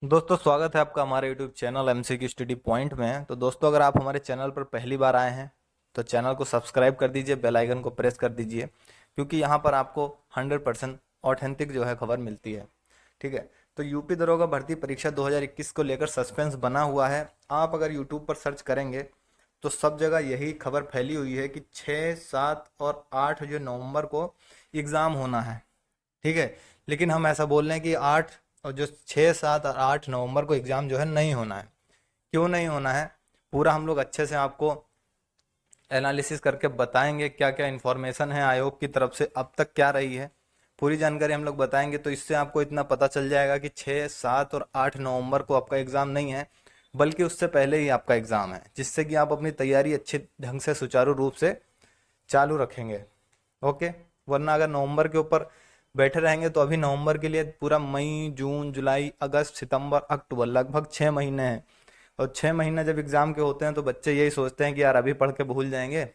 दोस्तों स्वागत है आपका हमारे YouTube channel MCQ study point में। तो दोस्तों अगर आप हमारे चैनल पर पहली बार आए हैं तो चैनल को सब्सक्राइब कर दीजिए, बेल आइकन को प्रेस कर दीजिए, क्योंकि यहाँ पर आपको 100% ऑथेंटिक जो है खबर मिलती है। ठीक है। तो यूपी दरोगा भर्ती परीक्षा 2021 को लेकर सस्पेंस बना हुआ है। आप अगर यूट्यूब पर सर्च करेंगे तो सब जगह यही खबर फैली हुई है कि 6, 7 और 8 जो नवंबर को एग्ज़ाम होना है। ठीक है। लेकिन हम ऐसा बोल रहे हैं कि 8 और जो 6, 7 और 8 नवंबर को एग्ज़ाम जो है नहीं होना है। क्यों नहीं होना है, पूरा हम लोग अच्छे से आपको एनालिसिस करके बताएंगे क्या क्या इन्फॉर्मेशन है आयोग की तरफ से अब तक क्या रही है। पूरी जानकारी हम लोग बताएंगे, तो इससे आपको इतना पता चल जाएगा कि 6, 7 और 8 नवंबर को आपका एग्ज़ाम नहीं है, बल्कि उससे पहले ही आपका एग्ज़ाम है, जिससे कि आप अपनी तैयारी अच्छे ढंग से सुचारू रूप से चालू रखेंगे। ओके। वरना अगर नवंबर के ऊपर बैठे रहेंगे तो अभी नवंबर के लिए पूरा मई, जून, जुलाई, अगस्त, सितंबर, अक्टूबर लगभग 6 महीने हैं। और 6 महीने जब एग्ज़ाम के होते हैं तो बच्चे यही सोचते हैं कि यार अभी पढ़ के भूल जाएंगे,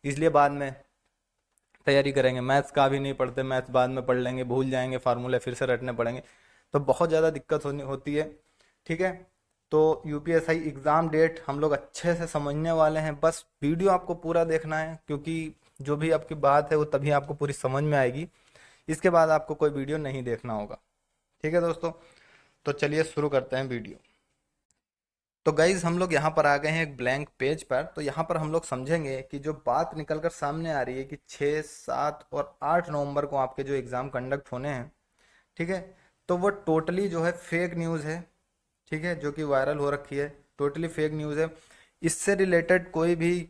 इसलिए बाद में तैयारी करेंगे। मैथ्स का भी नहीं पढ़ते, मैथ्स बाद में पढ़ लेंगे, भूल जाएंगे, फार्मूले फिर से रटने पड़ेंगे, तो बहुत ज़्यादा दिक्कत होती है। ठीक है। तो यूपीएसआई एग्ज़ाम डेट हम लोग अच्छे से समझने वाले हैं, बस वीडियो आपको पूरा देखना है, क्योंकि जो भी आपकी बात है वो तभी आपको पूरी समझ में आएगी। इसके बाद आपको कोई वीडियो नहीं देखना होगा। ठीक है दोस्तों। तो चलिए शुरू करते हैं वीडियो। तो गाइज हम लोग यहाँ पर आ गए हैं एक ब्लैंक पेज पर। तो यहाँ पर हम लोग समझेंगे कि जो बात निकल कर सामने आ रही है कि 6, 7 और 8 नवंबर को आपके जो एग्ज़ाम कंडक्ट होने हैं, ठीक है, तो वो टोटली जो है फेक न्यूज़ है। ठीक है। जो कि वायरल हो रखी है, टोटली फेक न्यूज़ है। इससे रिलेटेड कोई भी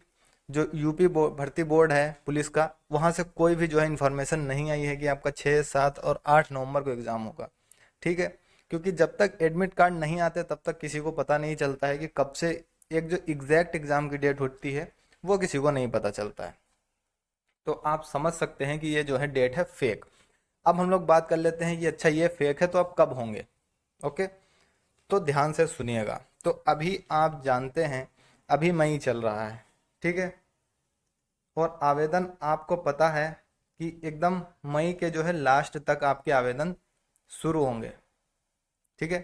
जो यूपी भर्ती बोर्ड है पुलिस का, वहाँ से कोई भी जो है इन्फॉर्मेशन नहीं आई है कि आपका 6, 7 और 8 नवंबर को एग्ज़ाम होगा। ठीक है। क्योंकि जब तक एडमिट कार्ड नहीं आते तब तक किसी को पता नहीं चलता है कि कब से एक जो एग्जैक्ट एग्ज़ाम की डेट होती है वो किसी को नहीं पता चलता है। तो आप समझ सकते हैं कि ये जो है डेट है फेक। अब हम लोग बात कर लेते हैं कि अच्छा ये फेक है तो अब कब होंगे। ओके। तो ध्यान से सुनिएगा। तो अभी आप जानते हैं अभी मई चल रहा है। ठीक है। और आवेदन आपको पता है कि एकदम मई के जो है लास्ट तक आपके आवेदन शुरू होंगे। ठीक है।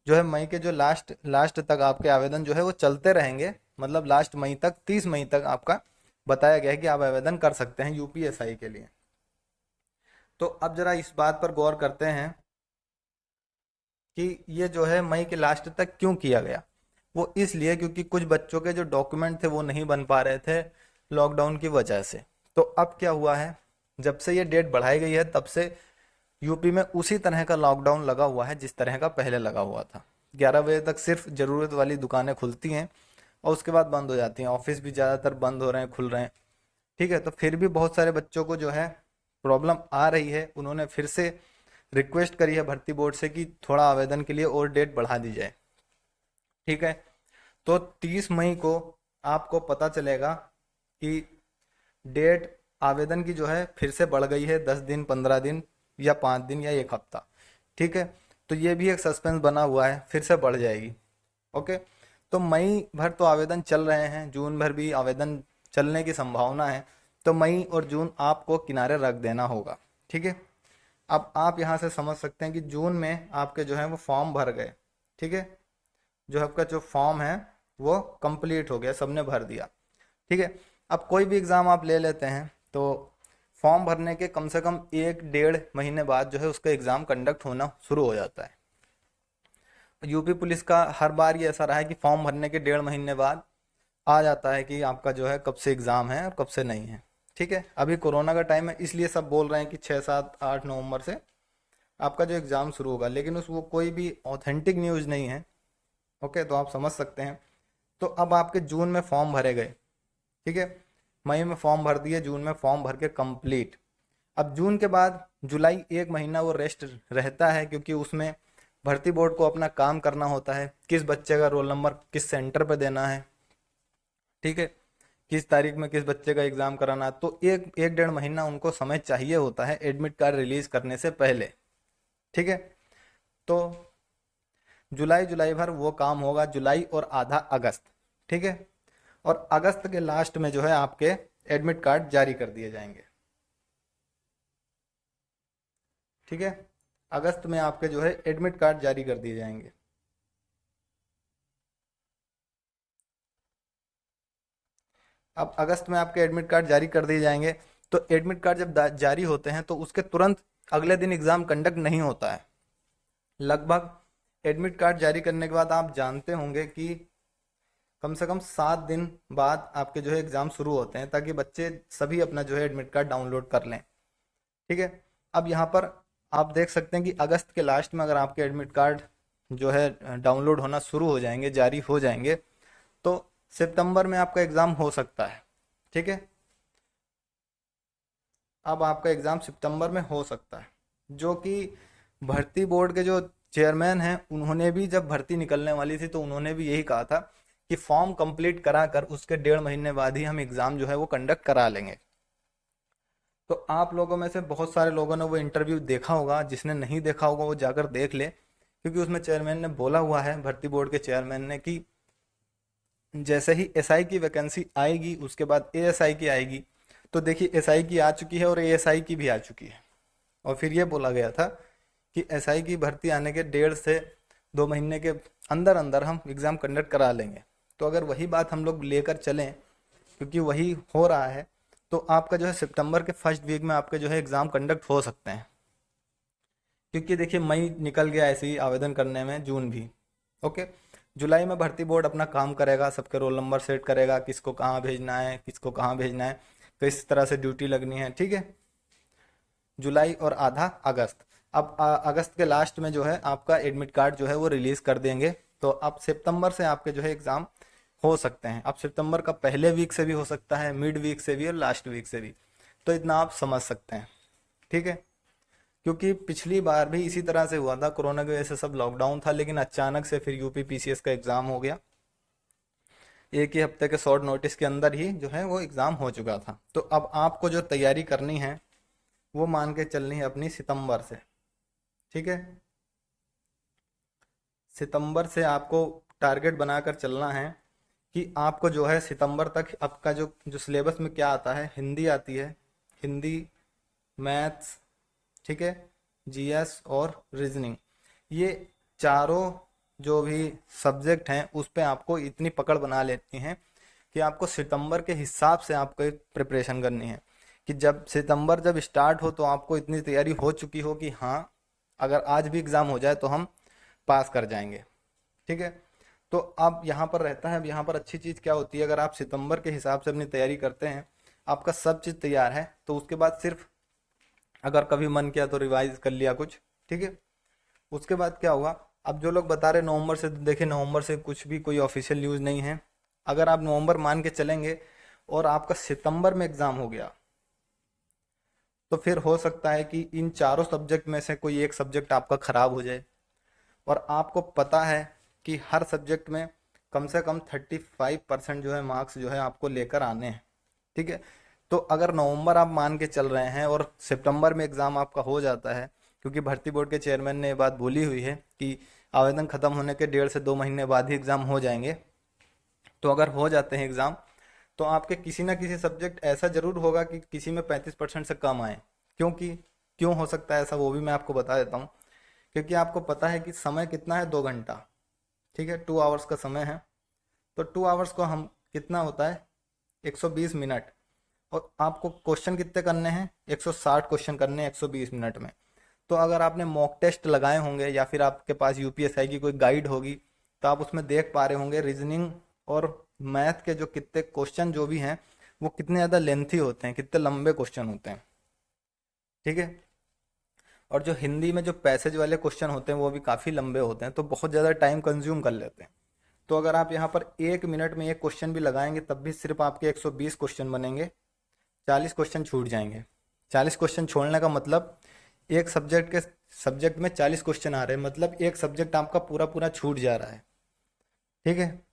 जो है मई के जो लास्ट लास्ट तक आपके आवेदन जो है वो चलते रहेंगे, मतलब लास्ट मई तक, 30 मई तक आपका बताया गया है कि आप आवेदन कर सकते हैं यूपीएसआई के लिए। तो अब जरा इस बात पर गौर करते हैं कि ये जो है मई के लास्ट तक क्यों किया गया। वो इसलिए क्योंकि कुछ बच्चों के जो डॉक्यूमेंट थे वो नहीं बन पा रहे थे लॉकडाउन की वजह से। तो अब क्या हुआ है, जब से ये डेट बढ़ाई गई है तब से यूपी में उसी तरह का लॉकडाउन लगा हुआ है जिस तरह का पहले लगा हुआ था। 11 बजे तक सिर्फ ज़रूरत वाली दुकानें खुलती हैं और उसके बाद बंद हो जाती हैं। ऑफिस भी ज़्यादातर बंद हो रहे हैं, खुल रहे हैं। ठीक है। तो फिर भी बहुत सारे बच्चों को जो है प्रॉब्लम आ रही है। उन्होंने फिर से रिक्वेस्ट करी है भर्ती बोर्ड से कि थोड़ा आवेदन के लिए और डेट बढ़ा दी जाए। ठीक है। तो 30 मई को आपको पता चलेगा कि डेट आवेदन की जो है फिर से बढ़ गई है, 10 दिन, 15 दिन या 5 दिन या एक हफ्ता। ठीक है। तो ये भी एक सस्पेंस बना हुआ है, फिर से बढ़ जाएगी। ओके। तो मई भर तो आवेदन चल रहे हैं, जून भर भी आवेदन चलने की संभावना है। तो मई और जून आपको किनारे रख देना होगा। ठीक है। अब आप यहाँ से समझ सकते हैं कि जून में आपके जो है वो फॉर्म भर गए। ठीक है। जो आपका जो फॉर्म है वो कंप्लीट हो गया, सबने भर दिया। ठीक है। अब कोई भी एग्ज़ाम आप ले लेते हैं तो फॉर्म भरने के कम से कम 1 डेढ़ महीने बाद जो है उसका एग्ज़ाम कंडक्ट होना शुरू हो जाता है। यूपी पुलिस का हर बार ये ऐसा रहा है कि फॉर्म भरने के 1.5 महीने बाद आ जाता है कि आपका जो है कब से एग्ज़ाम है और कब से नहीं है। ठीक है। अभी कोरोना का टाइम है इसलिए सब बोल रहे हैं कि 6, 7, 8 नवंबर से आपका जो एग्ज़ाम शुरू होगा, लेकिन उस वो कोई भी ऑथेंटिक न्यूज़ नहीं है। ओके। तो आप समझ सकते हैं। तो अब आपके जून में फॉर्म भरे गए। ठीक है। मई में फॉर्म भर दिए, जून में फॉर्म भर के कंप्लीट। अब जून के बाद जुलाई 1 महीना वो रेस्ट रहता है, क्योंकि उसमें भर्ती बोर्ड को अपना काम करना होता है, किस बच्चे का रोल नंबर किस सेंटर पे देना है। ठीक है। किस तारीख में किस बच्चे का एग्ज़ाम कराना है। तो एक एक 1.5 महीना उनको समय चाहिए होता है एडमिट कार्ड रिलीज करने से पहले। ठीक है। तो जुलाई जुलाई भर वो काम होगा, जुलाई और आधा अगस्त। ठीक है। और अगस्त के लास्ट में जो है आपके एडमिट कार्ड जारी कर दिए जाएंगे। ठीक है। अगस्त में आपके जो है एडमिट कार्ड जारी कर दिए जाएंगे। अब अगस्त में आपके एडमिट कार्ड जारी कर दिए जाएंगे। तो एडमिट कार्ड जब जारी होते हैं तो उसके तुरंत अगले दिन एग्ज़ाम कंडक्ट नहीं होता है। लगभग एडमिट कार्ड जारी करने के बाद आप जानते होंगे कि कम से कम 7 दिन बाद आपके जो है एग्ज़ाम शुरू होते हैं, ताकि बच्चे सभी अपना जो है एडमिट कार्ड डाउनलोड कर लें। ठीक है। अब यहाँ पर आप देख सकते हैं कि अगस्त के लास्ट में अगर आपके एडमिट कार्ड जो है डाउनलोड होना शुरू हो जाएंगे, जारी हो जाएंगे, तो सितंबर में आपका एग्ज़ाम हो सकता है। ठीक है। अब आपका एग्ज़ाम सितंबर में हो सकता है, जो कि भर्ती बोर्ड के जो चेयरमैन हैं उन्होंने भी, जब भर्ती निकलने वाली थी तो उन्होंने भी यही कहा था कि फॉर्म कंप्लीट करा कर उसके 1.5 महीने बाद ही हम एग्ज़ाम जो है वो कंडक्ट करा लेंगे। तो आप लोगों में से बहुत सारे लोगों ने वो इंटरव्यू देखा होगा, जिसने नहीं देखा होगा वो जाकर देख ले, क्योंकि उसमें चेयरमैन ने बोला हुआ है, भर्ती बोर्ड के चेयरमैन ने, कि जैसे ही एसआई की वैकेंसी आएगी उसके बाद एएसआई की आएगी। तो देखिए एसआई की आ चुकी है और एएसआई की भी आ चुकी है। और फिर ये बोला गया था कि एसआई की भर्ती आने के 1.5 से 2 महीने के अंदर अंदर हम एग्ज़ाम कंडक्ट करा लेंगे। तो अगर वही बात हम लोग लेकर चलें, क्योंकि वही हो रहा है, तो आपका जो है सितंबर के फर्स्ट वीक में आपके जो है एग्ज़ाम कंडक्ट हो सकते हैं। क्योंकि देखिए मई निकल गया ऐसे ही आवेदन करने में, जून भी। ओके। जुलाई में भर्ती बोर्ड अपना काम करेगा, सबके रोल नंबर सेट करेगा, किसको कहाँ भेजना है, किसको कहाँ भेजना है, किस तरह से ड्यूटी लगनी है। ठीक है। जुलाई और आधा अगस्त। अब अगस्त के लास्ट में जो है आपका एडमिट कार्ड जो है वो रिलीज़ कर देंगे। तो अब सितंबर से आपके जो है एग्ज़ाम हो सकते हैं। अब सितंबर का पहले वीक से भी हो सकता है, मिड वीक से भी और लास्ट वीक से भी। तो इतना आप समझ सकते हैं। ठीक है। क्योंकि पिछली बार भी इसी तरह से हुआ था, कोरोना की वजह से सब लॉकडाउन था, लेकिन अचानक से फिर यूपी पीसीएस का एग्ज़ाम हो गया। एक ही हफ्ते के शॉर्ट नोटिस के अंदर ही जो है वो एग्ज़ाम हो चुका था। तो अब आपको जो तैयारी करनी है वो मान के चलनी है अपनी सितंबर से। ठीक है। सितंबर से आपको टारगेट बनाकर चलना है कि आपको जो है सितंबर तक आपका जो जो सिलेबस में क्या आता है, हिंदी आती है, हिंदी, मैथ्स, ठीक है, जीएस और रीजनिंग, ये चारों जो भी सब्जेक्ट हैं उस पे आपको इतनी पकड़ बना लेती हैं कि आपको सितंबर के हिसाब से आपको एक प्रिपरेशन करनी है, कि जब सितंबर जब स्टार्ट हो तो आपको इतनी तैयारी हो चुकी हो कि हाँ, अगर आज भी एग्ज़ाम हो जाए तो हम पास कर जाएंगे। ठीक है। तो अब यहाँ पर रहता है, अब यहाँ पर अच्छी चीज़ क्या होती है, अगर आप सितंबर के हिसाब से अपनी तैयारी करते हैं, आपका सब चीज़ तैयार है, तो उसके बाद सिर्फ अगर कभी मन किया तो रिवाइज कर लिया कुछ। ठीक है। उसके बाद क्या होगा, अब जो लोग बता रहे नवंबर से, देखिए नवंबर से कुछ भी कोई ऑफिशियल न्यूज़ नहीं है। अगर आप नवंबर मान के चलेंगे और आपका सितंबर में एग्ज़ाम हो गया, तो फिर हो सकता है कि इन चारों सब्जेक्ट में से कोई एक सब्जेक्ट आपका ख़राब हो जाए। और आपको पता है कि हर सब्जेक्ट में कम से कम 35% जो है मार्क्स जो है आपको लेकर आने हैं। ठीक है। तो अगर नवंबर आप मान के चल रहे हैं और सितंबर में एग्ज़ाम आपका हो जाता है, क्योंकि भर्ती बोर्ड के चेयरमैन ने ये बात बोली हुई है कि आवेदन ख़त्म होने के 1.5 से 2 महीने बाद ही एग्ज़ाम हो जाएंगे। तो अगर हो जाते हैं एग्ज़ाम, तो आपके किसी ना किसी सब्जेक्ट ऐसा ज़रूर होगा कि किसी में 35% से कम आए। क्योंकि क्यों हो सकता है ऐसा, वो भी मैं आपको बता देता हूँ। क्योंकि आपको पता है कि समय कितना है, 2 घंटा। ठीक है। 2 आवर्स का समय है। तो 2 आवर्स को हम कितना होता है, 120 मिनट। और आपको क्वेश्चन कितने करने हैं, 160 क्वेश्चन करने हैं 120 मिनट में। तो अगर आपने मॉक टेस्ट लगाए होंगे या फिर आपके पास यूपीएसआई की कोई गाइड होगी, तो आप उसमें देख पा रहे होंगे रीजनिंग और मैथ के जो कितने क्वेश्चन जो भी हैं वो कितने ज़्यादा लेंथी होते हैं, कितने लंबे क्वेश्चन होते हैं। ठीक है। और जो हिंदी में जो पैसेज वाले क्वेश्चन होते हैं वो भी काफ़ी लंबे होते हैं, तो बहुत ज़्यादा टाइम कंज्यूम कर लेते हैं। तो अगर आप यहाँ पर 1 मिनट में एक क्वेश्चन भी लगाएंगे तब भी सिर्फ आपके 120 क्वेश्चन बनेंगे, 40 क्वेश्चन छूट जाएंगे। 40 क्वेश्चन छोड़ने का मतलब एक सब्जेक्ट में 40 क्वेश्चन आ रहे हैं, मतलब एक सब्जेक्ट आपका पूरा पूरा छूट जा रहा है। ठीक है।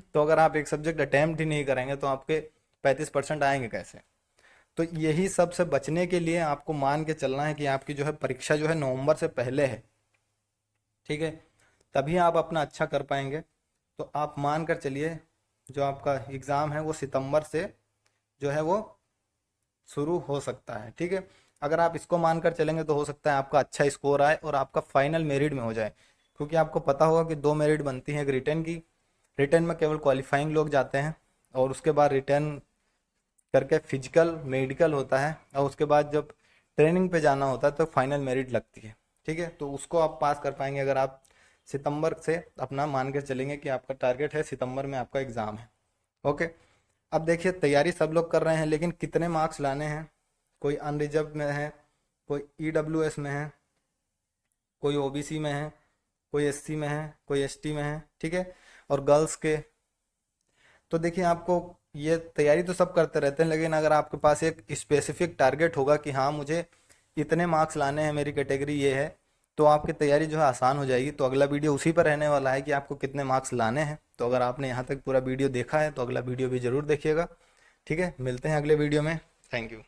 तो अगर आप एक सब्जेक्ट अटेम्प्ट ही नहीं करेंगे तो आपके 35% आएंगे कैसे। तो यही सब से बचने के लिए आपको मान के चलना है कि आपकी जो है परीक्षा जो है नवंबर से पहले है। ठीक है। तभी आप अपना अच्छा कर पाएंगे। तो आप मान कर चलिए जो आपका एग्ज़ाम है वो सितंबर से जो है वो शुरू हो सकता है। ठीक है। अगर आप इसको मानकर चलेंगे तो हो सकता है आपका अच्छा स्कोर आए और आपका फाइनल मेरिट में हो जाए, क्योंकि आपको पता होगा कि 2 मेरिट बनती हैं एक रिटर्न की। रिटर्न में केवल क्वालिफाइंग लोग जाते हैं और उसके बाद रिटर्न करके फिजिकल मेडिकल होता है और उसके बाद जब ट्रेनिंग पे जाना होता है तो फाइनल मेरिट लगती है। ठीक है, तो उसको आप पास कर पाएंगे अगर आप सितंबर से अपना मान के चलेंगे कि आपका टारगेट है सितंबर में आपका एग्ज़ाम है। ओके, अब देखिए तैयारी सब लोग कर रहे हैं, लेकिन कितने मार्क्स लाने हैं। कोई अनरिजर्व में है, कोई ईडब्ल्यूएस में है, कोई ओबीसी में है, कोई एससी में है, कोई एसटी में है। ठीक है, और गर्ल्स के। तो देखिए आपको ये तैयारी तो सब करते रहते हैं, लेकिन अगर आपके पास एक स्पेसिफिक टारगेट होगा कि हाँ मुझे इतने मार्क्स लाने हैं, मेरी कैटेगरी ये है, तो आपकी तैयारी जो है आसान हो जाएगी। तो अगला वीडियो उसी पर रहने वाला है कि आपको कितने मार्क्स लाने हैं। तो अगर आपने यहाँ तक पूरा वीडियो देखा है तो अगला वीडियो भी ज़रूर देखिएगा। ठीक है, मिलते हैं अगले वीडियो में। Thank you.